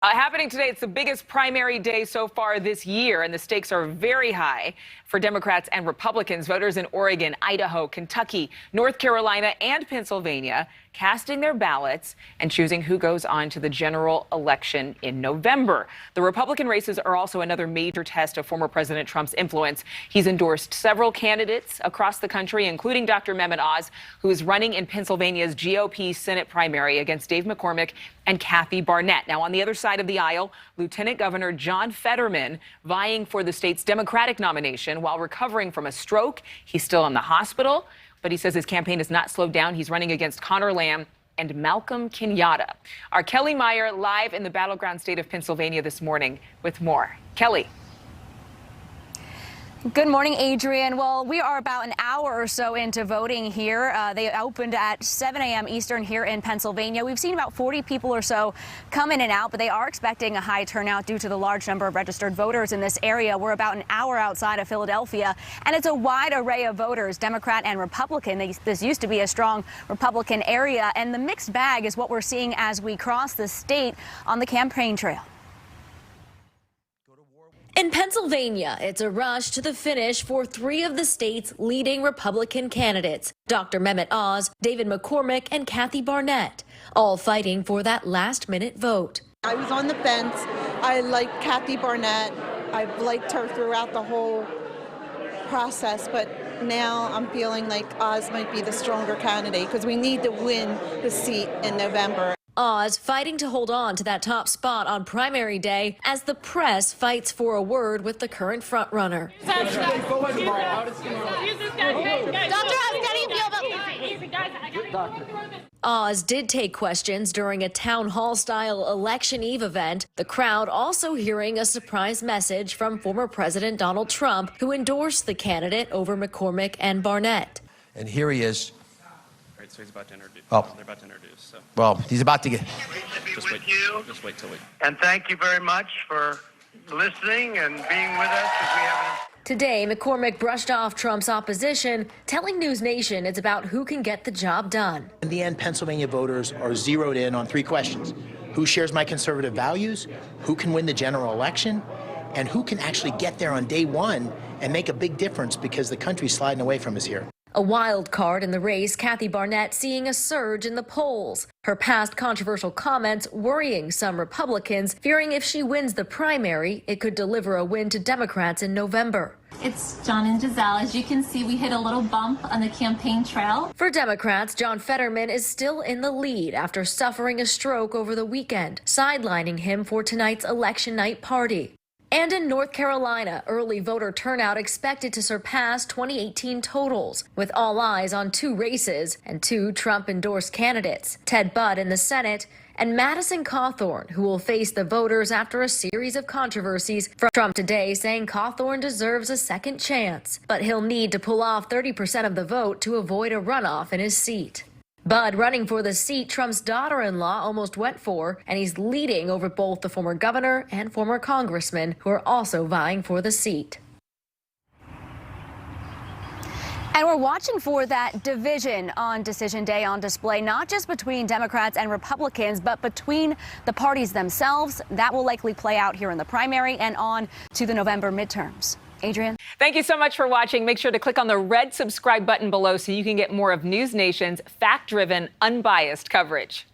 Happening today, it's the biggest primary day so far this year, and the stakes are very high for Democrats and Republicans. Voters in Oregon, Idaho, Kentucky, North Carolina, and Pennsylvania casting their ballots and choosing who goes on to the general election in November. The Republican races are also another major test of former President Trump's influence. He's endorsed several candidates across the country, including Dr. Mehmet Oz, who is running in Pennsylvania's GOP Senate primary against Dave McCormick and Kathy Barnett. Now, on the other side of the aisle, Lieutenant Governor John Fetterman vying for the state's Democratic nomination while recovering from a stroke. He's still in the hospital, but he says his campaign has not slowed down. He's running against Conor Lamb and Malcolm Kenyatta. Our Kelly Meyer live in the battleground state of Pennsylvania this morning with more. Kelly. Good morning, Adrienne. Well, we are about an hour or so into voting here. They opened at 7 a.m. Eastern here in Pennsylvania. We've seen about 40 people or so come in and out, but they are expecting a high turnout due to the large number of registered voters in this area. We're about an hour outside of Philadelphia, and it's a wide array of voters, Democrat and Republican. This used to be a strong Republican area, and the mixed bag is what we're seeing as we cross the state on the campaign trail. In Pennsylvania, it's a rush to the finish for three of the state's leading Republican candidates, Dr. Mehmet Oz, David McCormick, and Kathy Barnett, all fighting for that last-minute vote. I was on the fence. I like Kathy Barnett. I've liked her throughout the whole process, but now I'm feeling like Oz might be the stronger candidate because we need to win the seat in November. Oz fighting to hold on to that top spot on primary day as the press fights for a word with the current frontrunner. Oz did take questions during a town hall-style election eve event. The crowd also hearing a surprise message from former President Donald Trump, who endorsed the candidate over McCormick and Barnett. And here he is. All right, so he's about to introduce. Oh. They're about to introduce. So. Well, he's about to get. Just wait till we. And thank you very much for listening and being with us as we have. Today, McCormick brushed off Trump's opposition, telling NewsNation it's about who can get the job done. In the end, Pennsylvania voters are zeroed in on three questions: who shares my conservative values, who can win the general election, and who can actually get there on day one and make a big difference because the country's sliding away from us here. A wild card in the race, Kathy Barnett seeing a surge in the polls. Her past controversial comments worrying some Republicans, fearing if she wins the primary, it could deliver a win to Democrats in November. It's John and Giselle. As you can see, we hit a little bump on the campaign trail. For Democrats, John Fetterman is still in the lead after suffering a stroke over the weekend, sidelining him for tonight's election night party. And in North Carolina, early voter turnout expected to surpass 2018 totals, with all eyes on two races and two Trump-endorsed candidates, Ted Budd in the Senate and Madison Cawthorn, who will face the voters after a series of controversies from Trump today saying Cawthorn deserves a second chance. But he'll need to pull off 30% of the vote to avoid a runoff in his seat. Budd running for the seat Trump's daughter-in-law almost went for, and he's leading over both the former governor and former congressman who are also vying for the seat. And we're watching for that division on Decision Day on display, not just between Democrats and Republicans, but between the parties themselves. That will likely play out here in the primary and on to the November midterms. Adrienne? Thank you so much for watching. Make sure to click on the red subscribe button below so you can get more of NewsNation's fact-driven, unbiased coverage.